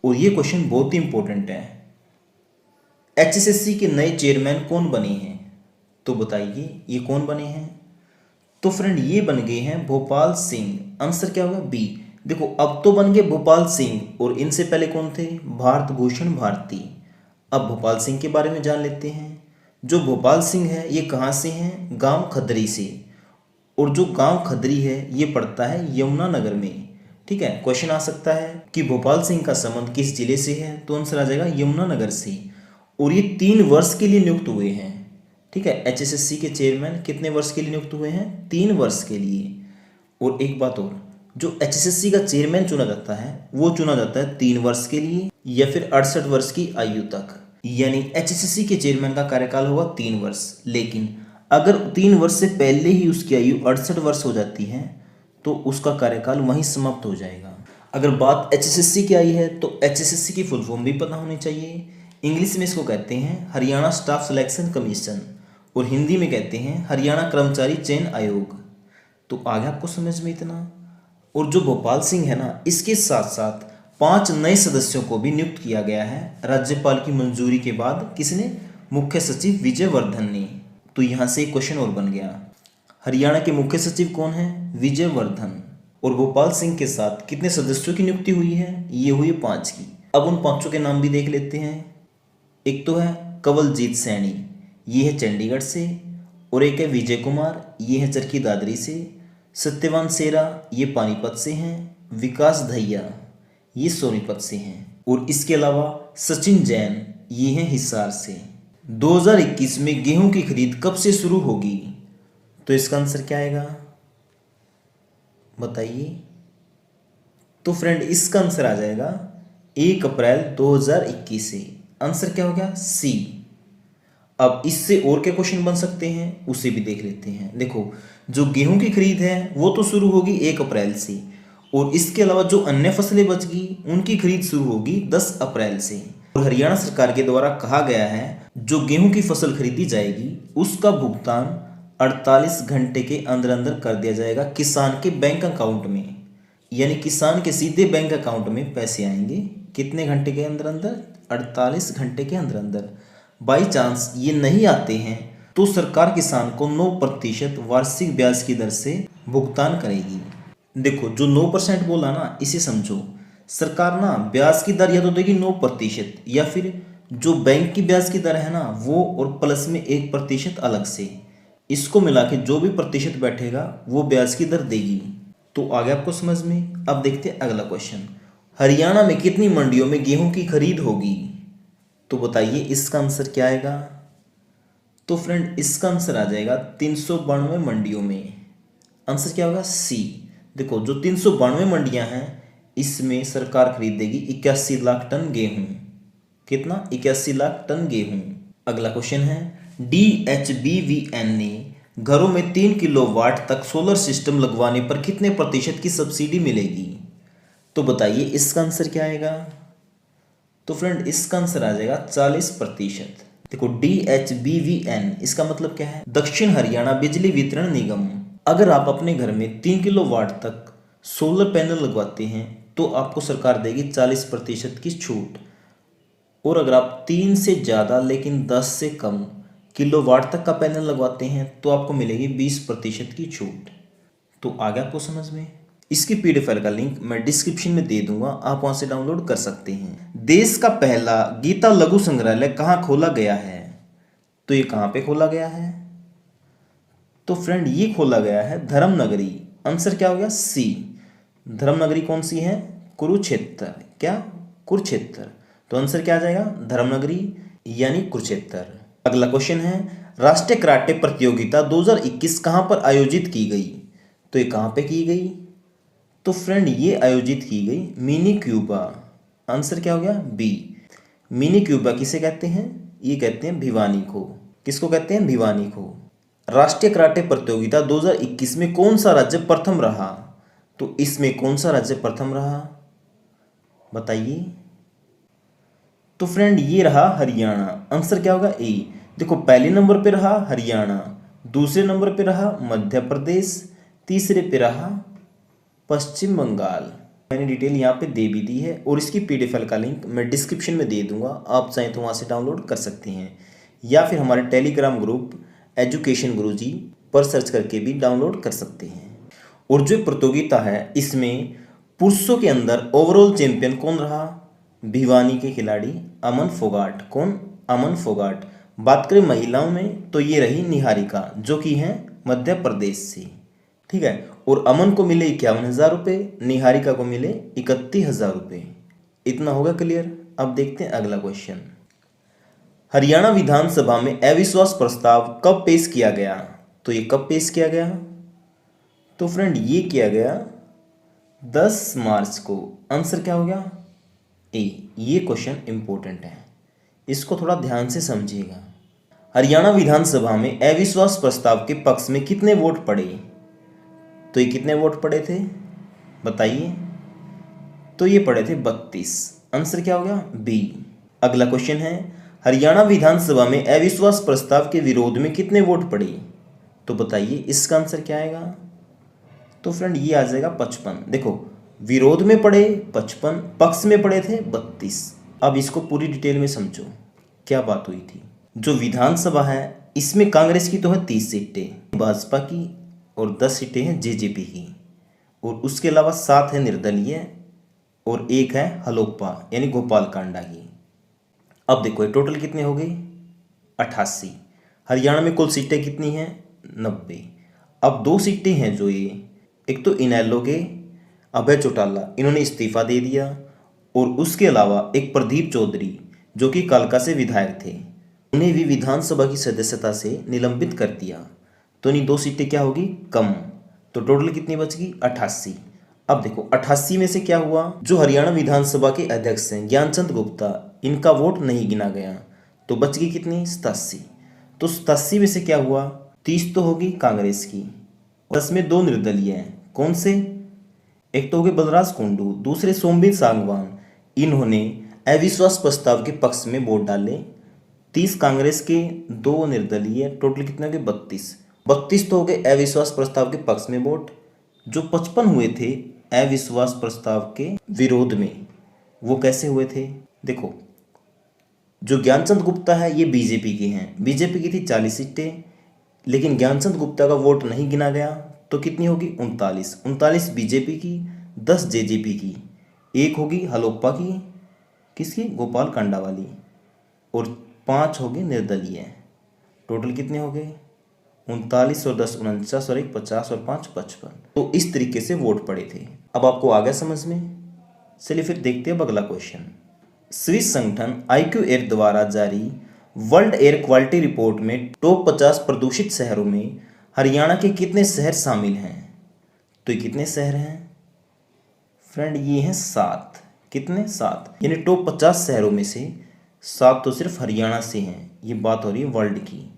और ये क्वेश्चन बहुत ही इंपॉर्टेंट है। एचएसएससी के नए चेयरमैन कौन बने हैं? तो बताइए ये कौन बने हैं? तो फ्रेंड ये बन गए हैं भोपाल सिंह। आंसर क्या होगा? बी। देखो अब तो बन गए भोपाल सिंह, और इनसे पहले कौन थे? भारत भूषण भारती। अब भोपाल सिंह के बारे में जान लेते हैं। जो भोपाल सिंह है ये कहाँ से हैं? गांव खदरी से। और जो गांव खदरी है ये पड़ता है यमुनानगर में। ठीक है, क्वेश्चन आ सकता है कि भोपाल सिंह का संबंध किस जिले से है? तो आंसर आ जाएगा यमुनानगर से। और ये 3 वर्ष के लिए नियुक्त हुए हैं। ठीक है, एचएसएससी के चेयरमैन कितने वर्ष के लिए नियुक्त हुए हैं? 3 वर्ष के लिए। और एक बात और, जो एचएसएससी का चेयरमैन चुना जाता है वो चुना जाता है 3 वर्ष के लिए या फिर 68 वर्ष की आयु तक। यानी एचएसएससी के चेयरमैन का कार्यकाल होगा 3 वर्ष। लेकिन अगर 3 वर्ष से पहले ही उसकी आयु 68 वर्ष हो जाती है तो उसका कार्यकाल वहीं समाप्त हो जाएगा। अगर बात एचएसएससी की आई है तो एचएसएससी की फुल फॉर्म भी पता होनी चाहिए। इंग्लिश में इसको कहते हैं हरियाणा स्टाफ सिलेक्शन कमीशन, और हिंदी में कहते हैं हरियाणा कर्मचारी चयन आयोग। तो आ गया आपको समझ में इतना। और जो भोपाल सिंह है ना, इसके साथ साथ 5 नए सदस्यों को भी नियुक्त किया गया है राज्यपाल की मंजूरी के बाद। किसने? मुख्य सचिव विजय वर्धन ने। तो यहाँ से एक क्वेश्चन और बन गया, हरियाणा के मुख्य सचिव कौन है? विजय वर्धन। और भोपाल सिंह के साथ कितने सदस्यों की नियुक्ति हुई है? ये हुई 5 की। अब उन 5 के नाम भी देख लेते हैं। एक तो है कंवलजीत सैनी, ये है चंडीगढ़ से। और एक है विजय कुमार, ये है चरखी दादरी से। सत्यवान सेरा, ये पानीपत से हैं। विकास दहिया, ये सोनीपत से हैं। और इसके अलावा सचिन जैन, ये हैं हिसार से। 2021 में गेहूं की खरीद कब से शुरू होगी? तो इसका आंसर क्या आएगा बताइए? तो फ्रेंड इसका आंसर आ जाएगा 1 अप्रैल 2021 से। आंसर क्या हो गया? सी। अब इससे और क्या क्वेश्चन बन सकते हैं उसे भी देख लेते हैं। देखो जो गेहूं की खरीद है वो तो शुरू होगी 1 अप्रैल से, और इसके अलावा जो अन्य फसलें बच गई उनकी खरीद शुरू होगी 10 अप्रैल से। और हरियाणा सरकार के द्वारा कहा गया है जो गेहूं की फसल खरीदी जाएगी उसका भुगतान 48 घंटे के अंदर अंदर कर दिया जाएगा किसान के बैंक अकाउंट में। यानी किसान के सीधे बैंक अकाउंट में पैसे आएंगे कितने घंटे के अंदर अंदर? 48 घंटे के अंदर अंदर। बाई चांस ये नहीं आते हैं तो सरकार किसान को 9% वार्षिक ब्याज की दर से भुगतान करेगी। देखो जो 9% बोला ना, इसे समझो। सरकार ना ब्याज की दर या तो देगी 9% या फिर जो बैंक की ब्याज की दर है ना वो, और प्लस में 1% अलग से। इसको मिला के जो भी प्रतिशत बैठेगा वो ब्याज की दर देगी। तो आ गया आपको समझ में। अब देखते हैं अगला क्वेश्चन, हरियाणा में कितनी मंडियों में गेहूं की खरीद होगी? तो बताइए इसका आंसर क्या आएगा? तो फ्रेंड इसका आंसर आ जाएगा 392 मंडियों में। आंसर क्या होगा? सी। देखो जो 392 मंडियां हैं इसमें सरकार खरीदेगी 81 लाख टन गेहूं। कितना? 81 लाख टन गेहूं। अगला क्वेश्चन है, DHBVN ने घरों में 3 किलोवाट तक सोलर सिस्टम लगवाने पर कितने प्रतिशत की सब्सिडी मिलेगी? तो बताइए इसका आंसर क्या आएगा? तो फ्रेंड इसका आंसर आ जाएगा 40%। देखो DHBVN इसका मतलब क्या है? दक्षिण हरियाणा बिजली वितरण निगम। अगर आप अपने घर में 3 किलोवाट तक सोलर पैनल लगवाते हैं तो आपको सरकार देगी 40% की छूट। और अगर आप 3 से ज़्यादा लेकिन 10 से कम किलोवाट तक का पैनल लगवाते हैं तो आपको मिलेगी 20% की छूट। तो आ गया आपको समझ में। इसकी PDF फाइल का लिंक मैं डिस्क्रिप्शन में दे दूंगा, आप वहां से डाउनलोड कर सकते हैं। देश का पहला गीता लघु संग्रहालय कहाँ खोला गया है? तो ये कहाँ पे खोला गया है? तो फ्रेंड ये खोला गया है धर्मनगरी। आंसर क्या हो गया? सी। धर्मनगरी कौन सी है? कुरुक्षेत्र। क्या? कुरुक्षेत्र। तो आंसर क्या आ जाएगा? धर्मनगरी यानी कुरुक्षेत्र। अगला क्वेश्चन है, राष्ट्रीय कराटे प्रतियोगिता 2021 कहाँ पर आयोजित की गई? तो ये कहाँ पे की गई? तो फ्रेंड ये आयोजित की गई मिनी क्यूबा। आंसर क्या हो गया? बी। मिनी क्यूबा किसे कहते हैं? ये कहते हैं भिवानी को। किसको कहते हैं? भिवानी को। राष्ट्रीय कराटे प्रतियोगिता 2021 में कौन सा राज्य प्रथम रहा? तो इसमें कौन सा राज्य प्रथम रहा बताइए? तो फ्रेंड ये रहा हरियाणा। आंसर क्या होगा? ए। देखो पहले नंबर पे रहा हरियाणा, दूसरे नंबर पे रहा मध्य प्रदेश, तीसरे पे रहा पश्चिम बंगाल। मैंने डिटेल यहाँ पे दे भी दी है और इसकी पीडीएफ फाइल का लिंक मैं डिस्क्रिप्शन में दे दूंगा, आप चाहें तो वहाँ से डाउनलोड कर सकते हैं या फिर हमारे टेलीग्राम ग्रुप एजुकेशन गुरुजी पर सर्च करके भी डाउनलोड कर सकते हैं। और जो प्रतियोगिता है इसमें पुरुषों के अंदर ओवरऑल चैंपियन कौन रहा? भिवानी के खिलाड़ी अमन फोगाट। कौन? अमन फोगाट। बात करें महिलाओं में तो ये रही निहारिका जो कि है मध्य प्रदेश से, ठीक है। और अमन को मिले 51,000 रुपये, निहारिका को मिले 31,000 रुपये। इतना होगा क्लियर। अब देखते हैं अगला क्वेश्चन। हरियाणा विधानसभा में अविश्वास प्रस्ताव कब पेश किया गया? तो ये कब पेश किया गया? तो फ्रेंड ये किया गया 10 मार्च को। आंसर क्या हो गया? ए। ये क्वेश्चन इंपॉर्टेंट है, इसको थोड़ा ध्यान से समझिएगा। हरियाणा विधानसभा में अविश्वास प्रस्ताव के पक्ष में कितने वोट पड़े? तो ये कितने वोट पड़े थे बताइए? तो ये पड़े थे 32। आंसर क्या हो गया? बी। अगला क्वेश्चन है, हरियाणा विधानसभा में अविश्वास प्रस्ताव के विरोध में कितने वोट पड़े? तो बताइए इसका आंसर क्या आएगा? तो फ्रेंड ये आ जाएगा 55। देखो विरोध में पड़े 55, पक्ष में पड़े थे 32। अब इसको पूरी डिटेल में समझो क्या बात हुई थी। जो विधानसभा है इसमें कांग्रेस की तो है 30 सीटें, भाजपा की और 10 सीटें हैं जेजेपी की, और उसके अलावा 7 है निर्दलीय और 1 है हलोपा यानी गोपाल कांडा की। अब देखो ये टोटल कितने हो गए? 88। हरियाणा में कुल सीटें कितनी हैं? 90। अब 2 सीटें हैं जो ये, एक तो इनेलो के अभय चौटाला इन्होंने इस्तीफा दे दिया, और उसके अलावा एक प्रदीप चौधरी जो कि कालका से विधायक थे, उन्हें भी विधानसभा की सदस्यता से निलंबित कर दिया। तो इन्हीं 2 सीटें क्या होगी? कम। तो टोटल कितनी बच गई? 88। अब देखो 88 में से क्या हुआ, जो हरियाणा विधानसभा के अध्यक्ष हैं ज्ञानचंद गुप्ता, इनका वोट नहीं गिना गया, तो बच गई कितनी? 87। तो 87 में से क्या हुआ? 30 तो होगी कांग्रेस की, 10 में 2 निर्दलीय हैं। कौन से? एक तो हो गए बलराज कुंडू, दूसरे सोमवीर सांगवान। इन्होंने अविश्वास प्रस्ताव के पक्ष में वोट डाले। 30 कांग्रेस के, 2 निर्दलीय, टोटल कितने हो गए? 32। 32 तो हो गए अविश्वास प्रस्ताव के पक्ष में वोट। जो 55 हुए थे अविश्वास प्रस्ताव के विरोध में, वो कैसे हुए थे? देखो जो ज्ञानचंद गुप्ता है ये बीजेपी के हैं, बीजेपी की थी 40 सीटें, लेकिन ज्ञानचंद गुप्ता का वोट नहीं गिना गया, तो कितनी होगी? 39। 39 बीजेपी की, 10 जेजेपी की, 1 होगी हलोपा की, किसकी? गोपाल कांडा वाली, और 5 होगी निर्दलीय। टोटल कितने हो गए? 39 और 10 49 और 1 50 और 5 55। तो इस तरीके से वोट पड़े थे। अब आपको आ गया समझ में? चलिए फिर देखते हैं अगला क्वेश्चन। स्विस संगठन IQ एयर द्वारा जारी वर्ल्ड एयर क्वालिटी रिपोर्ट में टॉप 50 प्रदूषित शहरों में हरियाणा के कितने शहर शामिल हैं? तो ये कितने शहर हैं फ्रेंड? ये हैं 7। कितने? 7। यानी टॉप 50 शहरों में से 7 तो सिर्फ हरियाणा से हैं। ये बात हो रही है वर्ल्ड की,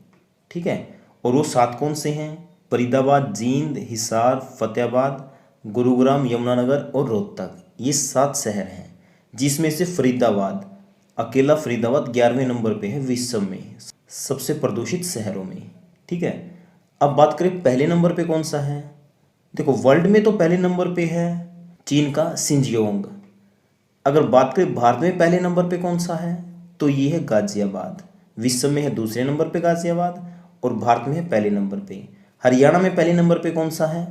ठीक है। और वो 7 कौन से हैं? फरीदाबाद, जींद, हिसार, फतेहाबाद, गुरुग्राम, यमुनानगर और रोहतक। ये 7 शहर हैं, जिसमें से फरीदाबाद, अकेला फरीदाबाद 11वें नंबर पे है विश्व में सबसे प्रदूषित शहरों में, ठीक है। अब बात करें पहले नंबर पे कौन सा है? देखो वर्ल्ड में तो पहले नंबर पे है चीन का शिंजियोंग। अगर बात करें भारत में पहले नंबर पे कौन सा है, तो ये है गाजियाबाद। विश्व में है दूसरे नंबर पे गाजियाबाद, और भारत में है पहले नंबर पे। हरियाणा में पहले नंबर पे कौन सा है?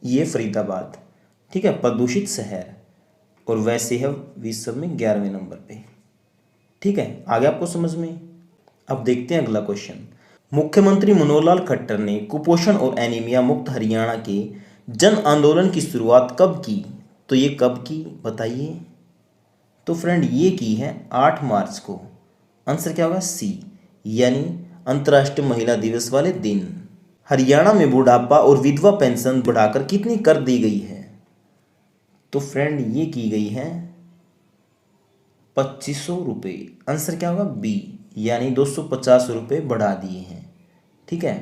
ये फरीदाबाद, ठीक है, प्रदूषित शहर, और वैसे है विश्व में 11वें नंबर पे, ठीक है। आगे आपको समझ में? अब देखते हैं अगला क्वेश्चन। मुख्यमंत्री मनोहर लाल खट्टर ने कुपोषण और एनीमिया मुक्त हरियाणा के जन आंदोलन की शुरुआत कब की? तो ये कब की बताइए? तो फ्रेंड ये की है 8 मार्च को। आंसर क्या होगा? सी, यानी अंतर्राष्ट्रीय महिला दिवस वाले दिन। हरियाणा में बुढ़ापा और विधवा पेंशन बढ़ाकर कितनी कर दी गई है? तो फ्रेंड ये की गई है 2500 रुपये। आंसर क्या होगा? बी, यानी 250 रुपये बढ़ा दिए हैं, ठीक है।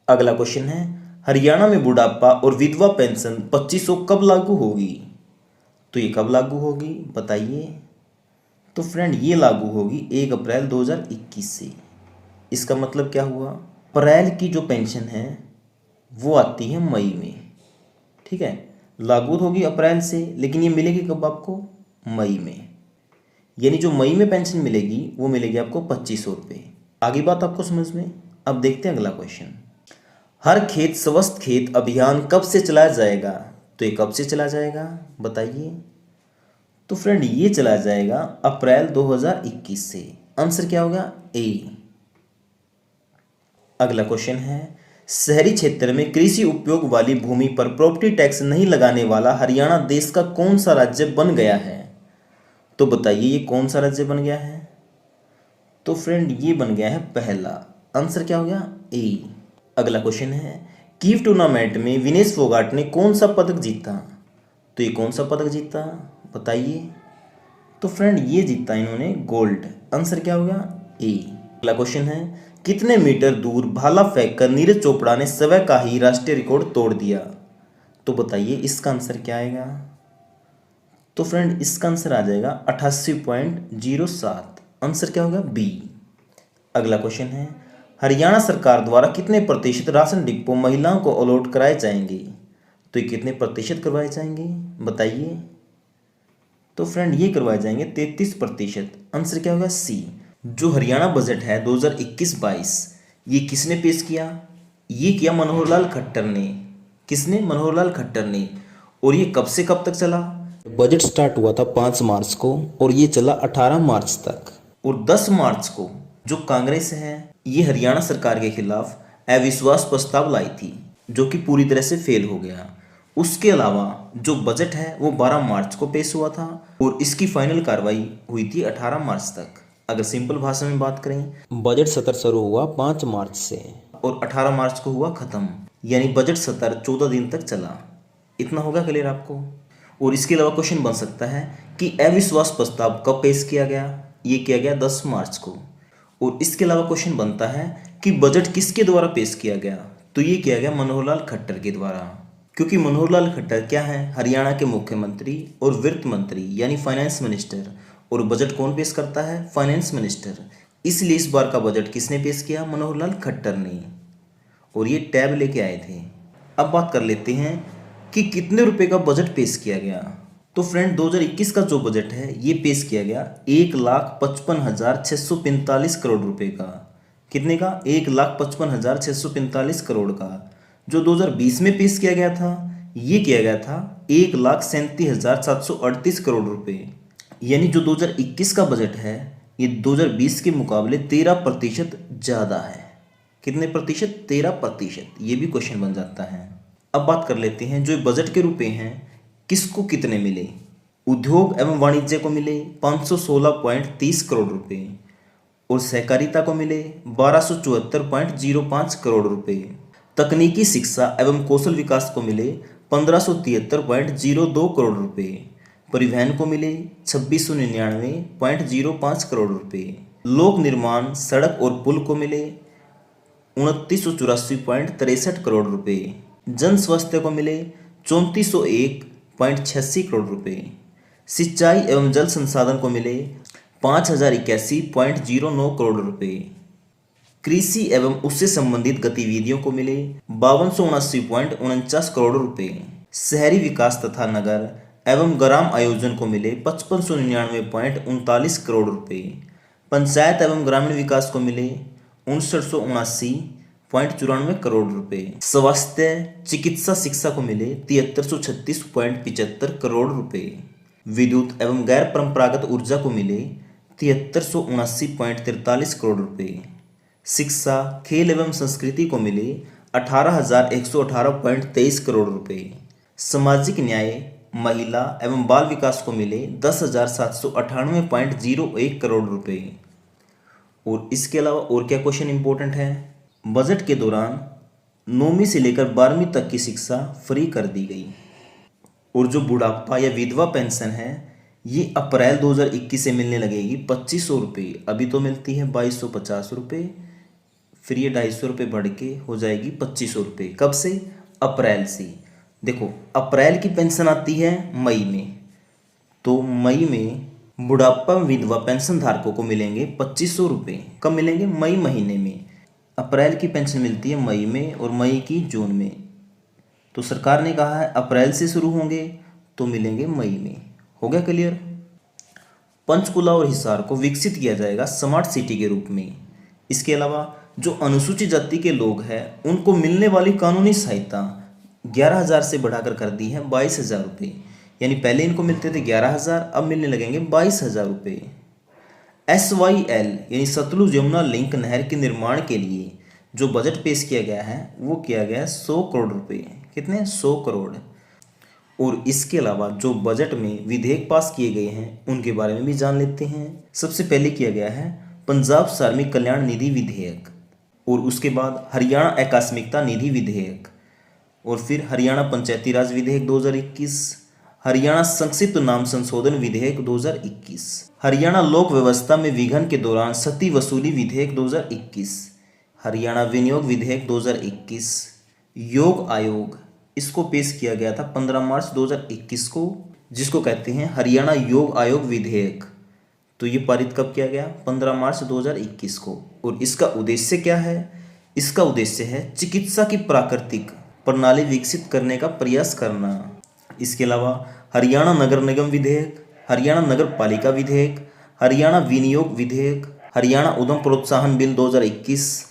अगला क्वेश्चन है, हरियाणा में बुढ़ापा और विधवा पेंशन 2500 कब लागू होगी? तो ये कब लागू होगी बताइए? तो फ्रेंड ये लागू होगी 1 अप्रैल 2021 से। इसका मतलब क्या हुआ? अप्रैल की जो पेंशन है वो आती है मई में, ठीक है। लागू होगी अप्रैल से, लेकिन ये मिलेगी कब आपको? मई में। यानी जो मई में पेंशन मिलेगी वो मिलेगी आपको 2500 रुपये। आगे बात आपको समझ में? अब देखते हैं अगला क्वेश्चन। हर खेत स्वस्थ खेत अभियान कब से चलाया जाएगा? तो ये कब से चला जाएगा बताइए। तो फ्रेंड ये चला जाएगा अप्रैल 2021 से। आंसर क्या होगा? ए। अगला क्वेश्चन है, शहरी क्षेत्र में कृषि उपयोग वाली भूमि पर प्रॉपर्टी टैक्स नहीं लगाने वाला हरियाणा देश का कौन सा राज्य बन गया है? तो बताइए ये कौन सा राज्य बन गया है? तो फ्रेंड ये बन गया है पहला। आंसर क्या हो गया? ए। अगला क्वेश्चन है, कीव टूर्नामेंट में विनेश फोगाट ने कौन सा पदक जीता? तो ये कौन सा पदक जीता बताइए। तो फ्रेंड ये जीता इन्होंने गोल्ड। आंसर क्या होगा? ए। अगला क्वेश्चन है, कितने मीटर दूर भाला फेंककर नीरज चोपड़ा ने स्वयं का ही राष्ट्रीय रिकॉर्ड तोड़ दिया? तो बताइए इसका आंसर क्या आएगा? तो फ्रेंड इसका आंसर आ जाएगा 88.07। आंसर क्या होगा? बी। अगला क्वेश्चन है, हरियाणा सरकार द्वारा कितने प्रतिशत राशन डिपो महिलाओं को अलॉट कराए जाएंगे? तो ये कितने प्रतिशत करवाए जाएंगे बताइए। तो फ्रेंड ये करवाए जाएंगे 33%। आंसर क्या होगा? सी। जो हरियाणा बजट है 2021-22 ये किसने पेश किया? ये किया मनोहर लाल खट्टर ने। किसने? मनोहर लाल खट्टर ने। और ये कब से कब तक चला? बजट स्टार्ट हुआ था 5 मार्च को और ये चला 18 मार्च तक। और 10 मार्च को जो कांग्रेस है ये हरियाणा सरकार के खिलाफ अविश्वास प्रस्ताव लाई थी, जो कि पूरी तरह से फेल हो गया। उसके अलावा जो बजट है वो 12 मार्च को पेश हुआ था और इसकी फाइनल कार्रवाई हुई थी 18 मार्च तक। अगर सिंपल भाषा में बात करें, बजट सत्र शुरू हुआ 5 मार्च से और 18 मार्च को हुआ खत्म। यानी बजट सत्र 14 दिन तक चला। इतना होगा क्लियर आपको? और इसके अलावा क्वेश्चन बन सकता है कि अविश्वास प्रस्ताव कब पेश किया गया? ये किया गया 10 मार्च को। और इसके अलावा क्वेश्चन बनता है कि बजट किसके द्वारा पेश किया गया? तो ये किया गया मनोहर लाल खट्टर के द्वारा। क्योंकि मनोहर लाल खट्टर क्या है? हरियाणा के मुख्यमंत्री और वित्त मंत्री यानी फाइनेंस मिनिस्टर। और बजट कौन पेश करता है? Finance minister. इसलिए इस बार का बजट किसने पेश किया? मनोहर लाल खट्टर ने। और ये टैब लेके आए थे। अब बात कर लेते हैं कि कितने रुपए का बजट पेश किया गया। तो फ्रेंड 2021 का जो बजट है ये पेश किया गया 1,55,645 करोड़ रुपए का। कितने का? 1,55,645 करोड़ का। जो 2020 में पेश किया गया था ये किया गया था 1,37,738 करोड़ रुपए। यानी जो 2021 का बजट है ये 2020 के मुकाबले 13% ज़्यादा है। कितने प्रतिशत? 13%। ये भी क्वेश्चन बन जाता है। अब बात कर लेते हैं जो बजट के रुपए हैं किसको कितने मिले। उद्योग एवं वाणिज्य को मिले 516.30 करोड़ रुपए और सहकारिता को मिले 1274.05 करोड़ रुपए। तकनीकी शिक्षा एवं कौशल विकास को मिले 1573.02 करोड़ रुपए। परिवहन को मिले 2699.05 करोड़ रुपए। लोक निर्माण सड़क और पुल को मिले 2984.63 करोड़ रुपए। जन स्वास्थ्य को मिले 3401.86 करोड़ रुपए। सिंचाई एवं जल संसाधन को मिले 5081.09 करोड़ रुपए। कृषि एवं उससे संबंधित गतिविधियों को मिले 5279.49 करोड़ रुपए। शहरी विकास तथा नगर एवं ग्राम आयोजन को मिले 5599.39 करोड़ रुपए। पंचायत एवं ग्रामीण विकास को मिले 5979.94 करोड़ रुपए। स्वास्थ्य चिकित्सा शिक्षा को मिले 7336.75 करोड़ रुपए। विद्युत एवं गैर परंपरागत ऊर्जा को मिले 7379.43 करोड़ रुपए। शिक्षा खेल एवं संस्कृति को मिले 18,118.23 करोड़ रुपए। सामाजिक न्याय महिला एवं बाल विकास को मिले 10,798.01 करोड़ रुपए। और इसके अलावा और क्या क्वेश्चन इंपॉर्टेंट है? बजट के दौरान 9वीं से लेकर 12वीं तक की शिक्षा फ्री कर दी गई। और जो बुढ़ापा या विधवा पेंशन है ये अप्रैल 2021 से मिलने लगेगी 2500 रुपये। अभी तो मिलती है 2250 रुपये, फिर ये 250 रुपये बढ़ के हो जाएगी 2500 रुपये। कब से? अप्रैल से। देखो अप्रैल की पेंशन आती है मई में, तो मई में बुढ़ापा विधवा पेंशन धारकों को मिलेंगे 2500 रुपये। कब मिलेंगे? मई महीने में। अप्रैल की पेंशन मिलती है मई में और मई की जून में। तो सरकार ने कहा है अप्रैल से शुरू होंगे तो मिलेंगे मई में। हो गया क्लियर। पंचकुला और हिसार को विकसित किया जाएगा स्मार्ट सिटी के रूप में। इसके अलावा जो अनुसूचित जाति के लोग हैं उनको मिलने वाली कानूनी सहायता 11,000 से बढ़ाकर कर दी है 22,000 रुपये। यानी पहले इनको मिलते थे 11,000, अब मिलने लगेंगे 22,000 रुपये। SYL यानी सतलुज यमुना लिंक नहर के निर्माण के लिए जो बजट पेश किया गया है वो किया गया है 100 करोड़ रुपये। कितने? 100 करोड़। और इसके अलावा जो बजट में विधेयक पास किए गए हैं उनके बारे में भी जान लेते हैं। सबसे पहले किया गया है पंजाब श्रमिक कल्याण निधि विधेयक, और उसके बाद हरियाणा आकस्मिकता निधि विधेयक, और फिर हरियाणा पंचायती राज विधेयक 2021, हरियाणा संक्षिप्त नाम संशोधन विधेयक 2021, हरियाणा लोक व्यवस्था में विघन के दौरान क्षति वसूली विधेयक 2021, हरियाणा विनियोग विधेयक 2021, योग आयोग, इसको पेश किया गया था 15 मार्च 2021 को, जिसको कहते हैं हरियाणा योग आयोग विधेयक। तो ये पारित कब किया गया? 15 मार्च 2021 को। और इसका उद्देश्य क्या है? इसका उद्देश्य है चिकित्सा की प्राकृतिक प्रणाली विकसित करने का प्रयास करना। इसके अलावा हरियाणा नगर निगम विधेयक, हरियाणा नगर पालिका विधेयक, हरियाणा विनियोग विधेयक, हरियाणा उद्यम प्रोत्साहन बिल 2021,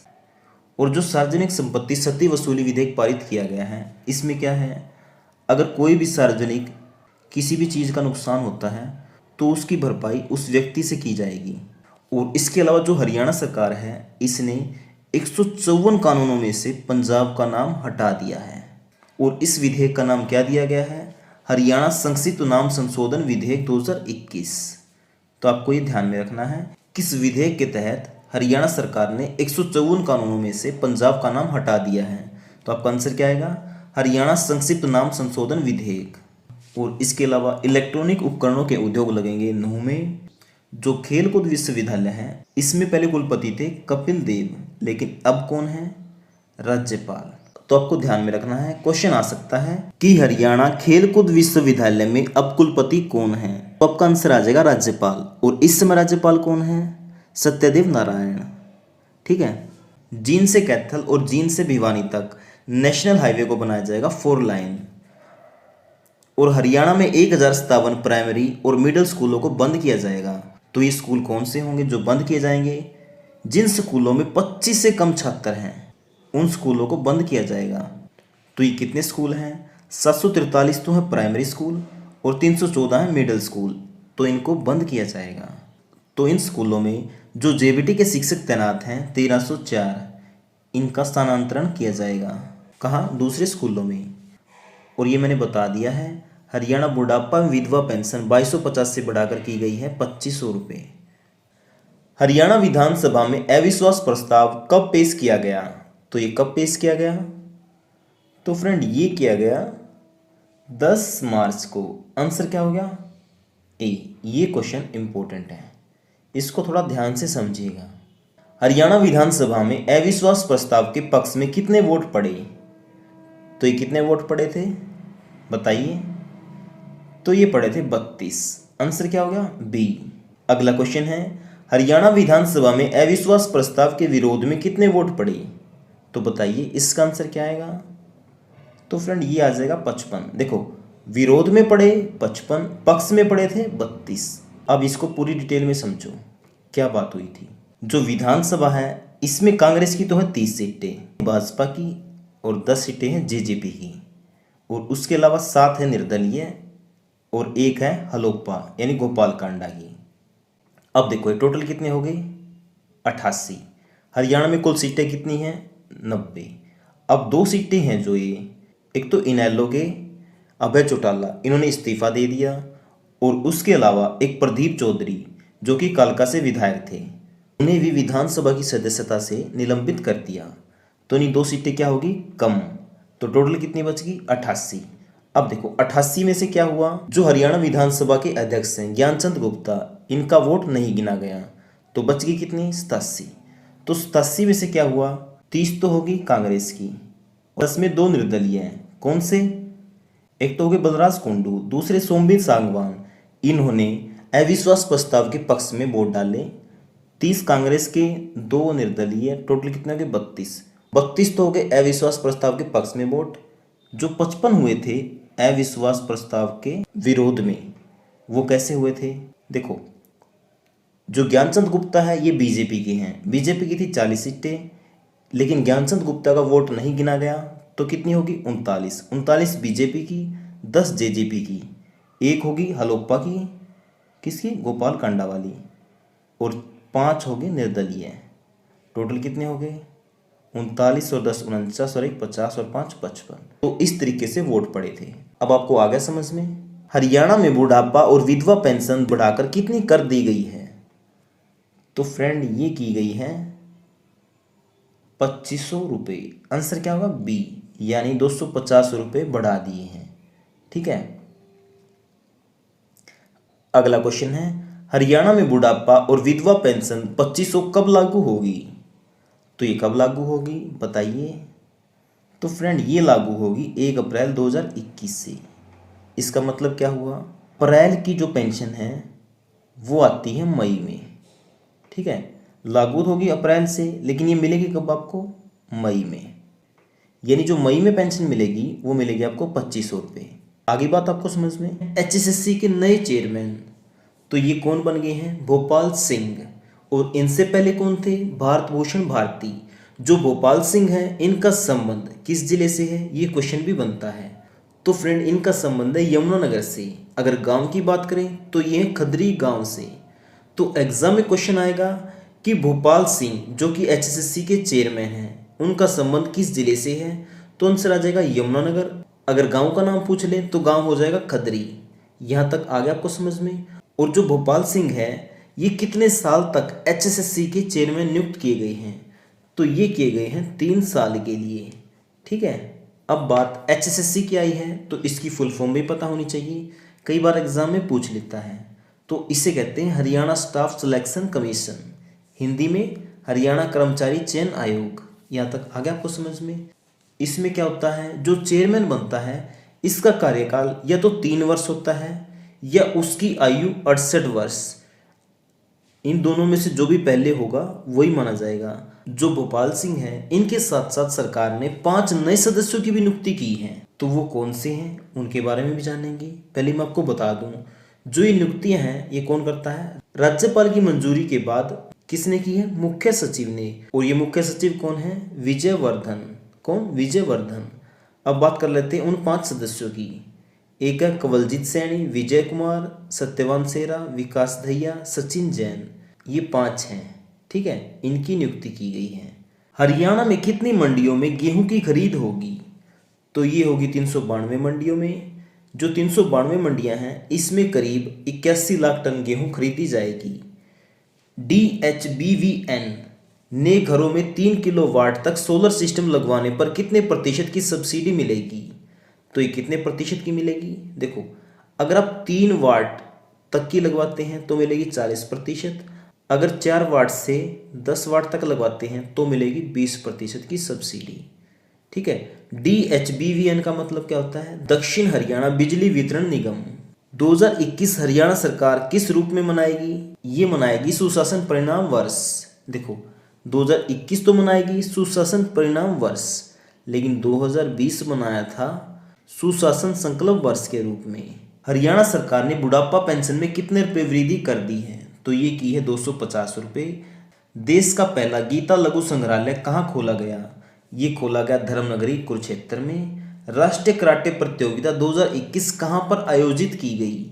और जो सार्वजनिक संपत्ति क्षति वसूली विधेयक पारित किया गया है, इसमें क्या है, अगर कोई भी सार्वजनिक किसी भी चीज़ का नुकसान होता है तो उसकी भरपाई उस व्यक्ति से की जाएगी। और इसके अलावा जो हरियाणा सरकार है इसने 154 कानूनों में से पंजाब का नाम हटा दिया है, और इस विधेयक का नाम क्या दिया गया है? हरियाणा संक्षिप्त नाम संशोधन विधेयक 2021। तो आपको ये ध्यान में रखना है, किस विधेयक के तहत हरियाणा सरकार ने 154 कानूनों में से पंजाब का नाम हटा दिया है। तो आपका आंसर क्या आएगा? हरियाणा संक्षिप्त नाम संशोधन विधेयक। और इसके अलावा इलेक्ट्रॉनिक उपकरणों के उद्योग लगेंगे नूह में। जो खेलकूद विश्वविद्यालय है इसमें पहले कुलपति थे कपिल देव, लेकिन अब कौन है? राज्यपाल। तो आपको ध्यान में रखना है, क्वेश्चन आ सकता है कि हरियाणा खेलकूद विश्वविद्यालय में अब कुलपति कौन है? तो आपका आंसर आ जाएगा राज्यपाल। और इस समय राज्यपाल कौन है? सत्यदेव नारायण। ठीक है। जींद से कैथल और जींद से भिवानी तक नेशनल हाईवे को बनाया जाएगा 4 लाइन। और हरियाणा में 1057 प्राइमरी और मिडिल स्कूलों को बंद किया जाएगा। तो ये स्कूल कौन से होंगे जो बंद किए जाएंगे? जिन स्कूलों में 25 से कम छात्र हैं उन स्कूलों को बंद किया जाएगा। तो ये कितने स्कूल हैं? 743 तो है प्राइमरी स्कूल और 314 है मिडिल स्कूल। तो इनको बंद किया जाएगा। तो इन स्कूलों में जो जेबीटी के शिक्षक तैनात हैं 1304, इनका स्थानांतरण किया जाएगा। कहाँ? दूसरे स्कूलों में। और ये मैंने बता दिया है, हरियाणा बुढ़ापा विधवा पेंशन 2250 से बढ़ाकर की गई है 2500 रुपये। हरियाणा विधानसभा में अविश्वास प्रस्ताव कब पेश किया गया? तो ये कब पेश किया गया? तो फ्रेंड ये किया गया 10 मार्च को। आंसर क्या हो गया? ए। ये क्वेश्चन इंपॉर्टेंट है, इसको थोड़ा ध्यान से समझिएगा। हरियाणा विधानसभा में अविश्वास प्रस्ताव के पक्ष में कितने वोट पड़े? तो ये कितने वोट पड़े थे बताइए? तो ये पड़े थे 32। आंसर क्या हो गया? बी। अगला क्वेश्चन है, हरियाणा विधानसभा में अविश्वास प्रस्ताव के विरोध में कितने वोट पड़े? तो बताइए इसका आंसर क्या आएगा? तो फ्रेंड ये आ जाएगा 55। देखो, विरोध में पड़े 55, पक्ष में पड़े थे 32। अब इसको पूरी डिटेल में समझो क्या बात हुई थी। जो विधानसभा है इसमें कांग्रेस की तो है 30 सीटें, भाजपा की और 10 सीटें हैं जेजेपी की, और उसके अलावा 7 है निर्दलीय और 1 है हलोपा यानी गोपाल कांडा की। अब देखो ये टोटल कितने हो गए? 88। हरियाणा में कुल सीटें कितनी हैं? 90। अब 2 सीटें हैं जो ये, एक तो इनेलो के अभय चौटाला, इन्होंने इस्तीफा दे दिया, और उसके अलावा एक प्रदीप चौधरी जो कि कालका से विधायक थे, उन्हें भी विधानसभा की सदस्यता से निलंबित कर दिया। तो इन्हीं 2 सीटें क्या होगी? कम। तो टोटल कितनी बच गई? 88। अब देखो 88 में से क्या हुआ, जो हरियाणा विधानसभा के अध्यक्ष हैं ज्ञानचंद गुप्ता, इनका वोट नहीं गिना गया, तो बच गई कितनी? 87। तो 87 में से क्या हुआ? 30 तो होगी कांग्रेस की, 10 में 2 निर्दलीय हैं। कौन से? एक तो हो गए बलराज कुंडू, दूसरे सोमवीर सांगवान, इन्होंने अविश्वास प्रस्ताव के पक्ष में वोट डाले। 30 कांग्रेस के, 2 निर्दलीय, टोटल कितने हो गए? 32। 32 तो हो गए अविश्वास प्रस्ताव के पक्ष में वोट, जो 55 हुए थे अविश्वास प्रस्ताव के विरोध में, वो कैसे हुए थे? देखो, जो ज्ञानचंद गुप्ता है ये बीजेपी के हैं, बीजेपी की थी 40 सीटें, लेकिन ज्ञानचंद गुप्ता का वोट नहीं गिना गया, तो कितनी होगी? 39 बीजेपी की, 10 जेजेपी की, एक होगी हलोप्पा की, किसकी? गोपाल कांडा वाली, और 5 होगी निर्दलीय। टोटल कितने हो गए? 39 और 10 49 और 1 50 और 5 55। तो इस तरीके से वोट पड़े थे। अब आपको आ गया समझ में? हरियाणा में बुढ़ापा और विधवा पेंशन बढ़ाकर कितनी कर दी गई है? तो फ्रेंड ये की गई है 2500 रुपये। आंसर क्या होगा? बी, यानी 250 रुपये बढ़ा दिए हैं। ठीक है। अगला क्वेश्चन है, हरियाणा में बुढ़ापा और विधवा पेंशन 2500 कब लागू होगी? तो ये कब लागू होगी बताइए? तो फ्रेंड ये लागू होगी 1 अप्रैल 2021 से। इसका मतलब क्या हुआ? अप्रैल की जो पेंशन है वो आती है मई में। ठीक है, लागू होगी अप्रैल से, लेकिन ये मिलेगी कब आपको? मई में। यानी जो मई में पेंशन मिलेगी वो मिलेगी आपको 2500 रुपये। आगे बात आपको समझ में? एचएसएससी के नए चेयरमैन, तो ये कौन बन गए हैं? भोपाल सिंह। और इनसे पहले कौन थे? भारत भूषण भारती। जो भोपाल सिंह हैं इनका संबंध किस जिले से है? ये क्वेश्चन भी बनता है। तो फ्रेंड इनका संबंध है यमुनानगर से। अगर गांव की बात करें तो ये है खदरी गांव से। तो एग्जाम में क्वेश्चन आएगा कि भोपाल सिंह जो कि एचएसएससी के चेयरमैन हैं उनका संबंध किस जिले से है? तो आंसर आ जाएगा यमुनानगर। अगर गांव का नाम पूछ लें तो गांव हो जाएगा खदरी। यहाँ तक आ गया आपको समझ में? और जो भोपाल सिंह है ये कितने साल तक एचएसएससी के चेयरमैन नियुक्त किए गए हैं? तो ये किए गए हैं 3 साल के लिए। ठीक है। अब बात एचएसएससी की आई है तो इसकी फुल फॉर्म भी पता होनी चाहिए, कई बार एग्जाम में पूछ लेता है। तो इसे कहते हैं Haryana staff selection commission, Hindi में हरियाणा कर्मचारी चयन आयोग। यहाँ तक आ गया आपको समझ में? इसमें क्या होता है, जो चेयरमैन बनता है इसका कार्यकाल या तो 3 वर्ष होता है या उसकी आयु 68 वर्ष। इन दोनों में से जो भी पहले होगा वही माना जाएगा। जो भोपाल सिंह हैं इनके साथ साथ सरकार ने 5 नए सदस्यों की भी नियुक्ति की है। तो वो कौन से हैं उनके बारे में भी जानेंगे। पहले मैं आपको बता दूं, जो ये नियुक्तियां हैं ये कौन करता है? राज्यपाल की मंजूरी के बाद किसने की है? मुख्य सचिव ने। और ये मुख्य सचिव कौन है? विजयवर्धन। कौन? विजयवर्धन। अब बात कर लेते हैं उन 5 सदस्यों की। एक है कवलजीत सैनी, विजय कुमार, सत्यवान सेरा, विकास दहिया, सचिन जैन। ये 5 हैं। ठीक है, इनकी नियुक्ति की गई है। हरियाणा में कितनी मंडियों में गेहूं की खरीद होगी? तो ये होगी 392 मंडियों में। जो 392 मंडियां हैं इसमें करीब 81 लाख टन गेहूं खरीदी जाएगी। DHBVN ने घरों में 3 किलोवाट तक सोलर सिस्टम लगवाने पर कितने प्रतिशत की सब्सिडी मिलेगी? तो ये कितने प्रतिशत की मिलेगी? देखो, अगर आप 3 वाट तक की लगवाते हैं तो मिलेगी 40%। अगर 4 वाट से 10 वाट तक लगवाते हैं तो मिलेगी 20% की सब्सिडी। ठीक है। DHBVN का मतलब क्या होता है? दक्षिण हरियाणा बिजली वितरण निगम। 2021 हरियाणा सरकार किस रूप में मनाएगी? ये मनाएगी सुशासन परिणाम वर्ष। देखो, 2021 तो मनाएगी सुशासन परिणाम वर्ष, लेकिन 2020 मनाया था सुशासन संकल्प वर्ष के रूप में। हरियाणा सरकार ने बुढ़ापा पेंशन में कितने रुपए वृद्धि कर दी है? तो ये की है 250 रुपये। देश का पहला गीता लघु संग्रहालय कहाँ खोला गया? ये खोला गया धर्मनगरी कुरुक्षेत्र में। राष्ट्रीय कराटे प्रतियोगिता 2021 कहाँ पर आयोजित की गई?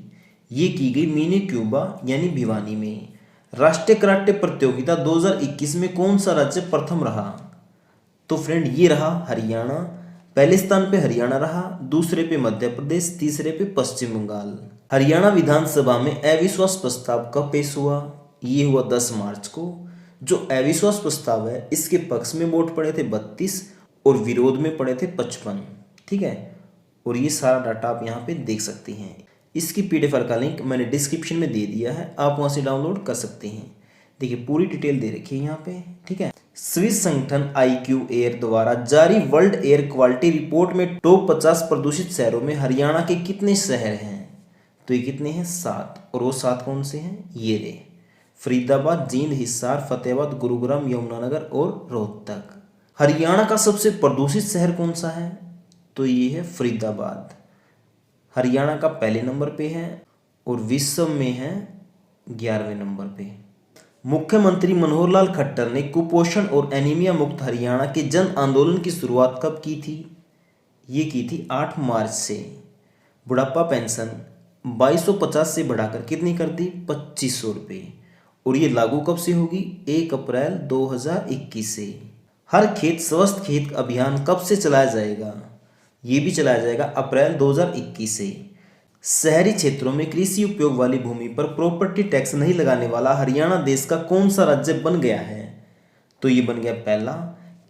ये की गई मिनी क्यूबा यानी भिवानी में। राष्ट्रीय कराटे प्रतियोगिता 2021 में कौन सा राज्य प्रथम रहा? तो फ्रेंड ये रहा हरियाणा। पहले स्थान पे हरियाणा रहा, दूसरे पे मध्य प्रदेश, तीसरे पे पश्चिम बंगाल। हरियाणा विधानसभा में अविश्वास प्रस्ताव कब पेश हुआ? ये हुआ 10 मार्च को। जो अविश्वास प्रस्ताव है इसके पक्ष में वोट पड़े थे 32 और विरोध में पड़े थे 55। ठीक है। और ये सारा डाटा आप यहाँ पे देख सकते हैं। इसकी PDF फाइल का लिंक मैंने डिस्क्रिप्शन में दे दिया है, आप वहाँ से डाउनलोड कर सकते हैं। देखिए पूरी डिटेल दे रखी है यहाँ पे। ठीक है। स्विस संगठन IQ एयर द्वारा जारी वर्ल्ड एयर क्वालिटी रिपोर्ट में टॉप 50 प्रदूषित शहरों में हरियाणा के कितने शहर हैं? तो ये कितने हैं? 7। और वो 7 कौन से हैं? ये रे, फरीदाबाद, जींद, हिसार, फतेहाबाद, गुरुग्राम, यमुनानगर और रोहतक। हरियाणा का सबसे प्रदूषित शहर कौन सा है? तो ये है फरीदाबाद। हरियाणा का पहले नंबर पे है और विश्व में है 11वें नंबर पे। मुख्यमंत्री मनोहर लाल खट्टर ने कुपोषण और एनीमिया मुक्त हरियाणा के जन आंदोलन की शुरुआत कब की थी? ये की थी 8 मार्च से। बुढ़ापा पेंशन 2250 से बढ़ाकर कितनी कर दी? 2500 रुपये। और ये लागू कब से होगी? 1 अप्रैल 2021 से। हर खेत स्वस्थ खेत अभियान कब से चलाया जाएगा? ये भी चलाया जाएगा अप्रैल 2021 से। शहरी क्षेत्रों में कृषि उपयोग वाली भूमि पर प्रॉपर्टी टैक्स नहीं लगाने वाला हरियाणा देश का कौन सा राज्य बन गया है? तो ये बन गया पहला।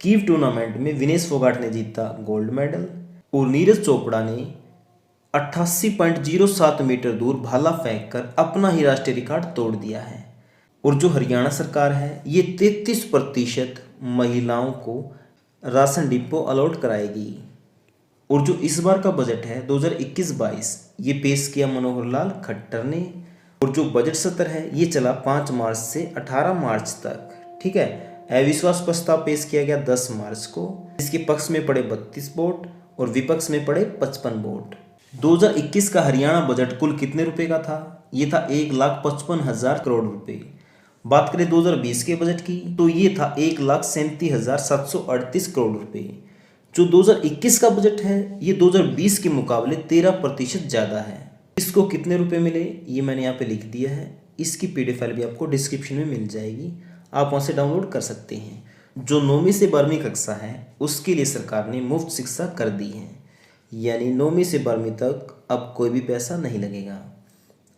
कीव टूर्नामेंट में विनेश फोगाट ने जीता गोल्ड मेडल और नीरज चोपड़ा ने 88.07 मीटर दूर भाला फेंककर अपना ही राष्ट्रीय रिकॉर्ड तोड़ दिया है। और जो हरियाणा सरकार है ये 33% महिलाओं को राशन डिपो अलॉट कराएगी। और जो इस बार का बजट है 2021-22 ये पेश किया मनोहर लाल खट्टर ने। और जो बजट सत्र है ये चला 5 मार्च से 18 मार्च तक। ठीक है। अविश्वास प्रस्ताव पेश किया गया 10 मार्च को। इसके पक्ष में पड़े 32 वोट और विपक्ष में पड़े 55 वोट। 2021 का हरियाणा बजट कुल कितने रुपए का था? ये था 1,55,000 करोड़ रुपए। बात करें 2020 के बजट की तो ये था 1,37,738 करोड़ रुपए। जो 2021 का बजट है ये 2020 के मुकाबले 13% ज़्यादा है। इसको कितने रुपए मिले ये मैंने यहाँ पे लिख दिया है। इसकी PDF फाइल भी आपको डिस्क्रिप्शन में मिल जाएगी, आप वहाँ से डाउनलोड कर सकते हैं। जो 9वीं से 12वीं कक्षा है उसके लिए सरकार ने मुफ्त शिक्षा कर दी है, यानी 9वीं से 12वीं तक अब कोई भी पैसा नहीं लगेगा।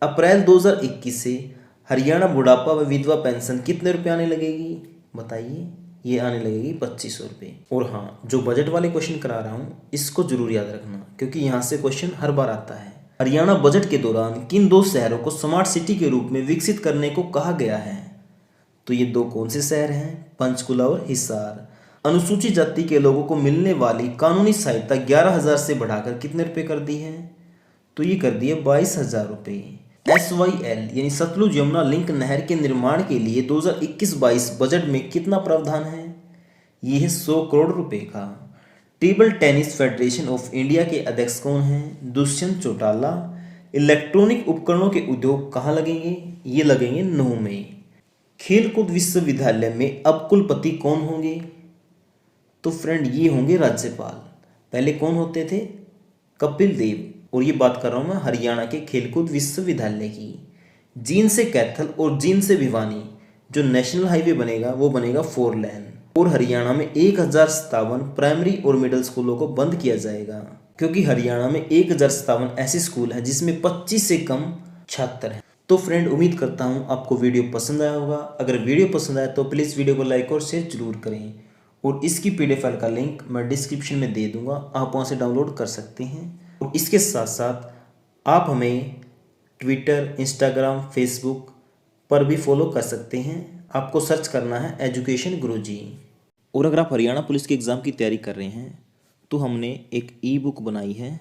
अप्रैल 2021 से हरियाणा बुढ़ापा व विधवा पेंशन कितने रुपये आने लगेगी बताइए? ये आने लगेगी 2500 रुपये। और हाँ, जो बजट वाले क्वेश्चन करा रहा हूँ इसको जरूर याद रखना क्योंकि यहाँ से क्वेश्चन हर बार आता है। हरियाणा बजट के दौरान किन 2 शहरों को स्मार्ट सिटी के रूप में विकसित करने को कहा गया है? तो ये 2 कौन से शहर हैं? पंचकुला और हिसार। अनुसूचित जाति के लोगों को मिलने वाली कानूनी सहायता 11,000 से बढ़ाकर कितने रुपये कर दी है? तो ये कर दिए 22,000 रुपये। SYL यानी सतलुज यमुना लिंक नहर के निर्माण के लिए 2021-22 बजट में कितना प्रावधान है? ये है 100 करोड़ रुपए का। Table tennis federation of India के अध्यक्ष कौन हैं? दुष्यंत चौटाला। इलेक्ट्रॉनिक उपकरणों के उद्योग कहाँ लगेंगे? ये लगेंगे नूंह में। खेलकूद विश्वविद्यालय में अब कुलपति कौन होंगे? तो फ्रेंड ये होंगे राज्यपाल। पहले कौन होते थे? कपिल देव। और ये बात कर रहा हूँ मैं हरियाणा के खेलकूद विश्वविद्यालय की। जींद से कैथल और जींद से भिवानी जो नेशनल हाईवे बनेगा वो बनेगा 4 लेन। और हरियाणा में 1057 प्राइमरी और मिडिल स्कूलों को बंद किया जाएगा क्योंकि हरियाणा में 1057 ऐसे स्कूल हैं जिसमें 25 से कम छात्र हैं। तो फ्रेंड उम्मीद करता हूँ आपको वीडियो पसंद आया होगा। अगर वीडियो पसंद आया तो प्लीज़ वीडियो को लाइक और शेयर जरूर करें। और इसकी PDF फाइल का लिंक मैं डिस्क्रिप्शन में दे दूंगा, आप वहाँ से डाउनलोड कर सकते हैं। और इसके साथ साथ आप हमें ट्विटर, इंस्टाग्राम, फेसबुक पर भी फॉलो कर सकते हैं। आपको सर्च करना है एजुकेशन गुरुजी। और अगर आप हरियाणा पुलिस के एग्ज़ाम की तैयारी कर रहे हैं तो हमने एक ई-बुक बनाई है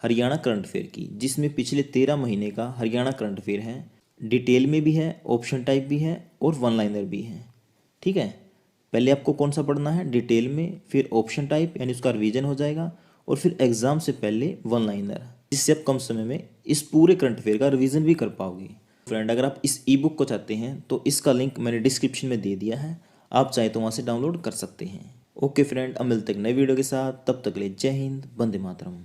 हरियाणा करंट अफेयर की, जिसमें पिछले 13 महीने का हरियाणा करंट अफेयर है। डिटेल में भी है, ऑप्शन टाइप भी है और वन लाइनर भी है। ठीक है। पहले आपको कौन सा पढ़ना है? डिटेल में, फिर ऑप्शन टाइप यानी उसका रिवीजन हो जाएगा और फिर एग्जाम से पहले वन लाइनर, जिससे आप कम समय में इस पूरे करंट अफेयर का रिवीजन भी कर पाओगे। फ्रेंड अगर आप इस ई-बुक को चाहते हैं तो इसका लिंक मैंने डिस्क्रिप्शन में दे दिया है, आप चाहे तो वहाँ से डाउनलोड कर सकते हैं। ओके फ्रेंड, अब मिलते हैं नए वीडियो के साथ, तब तक के लिए जय हिंद, वंदे मातरम।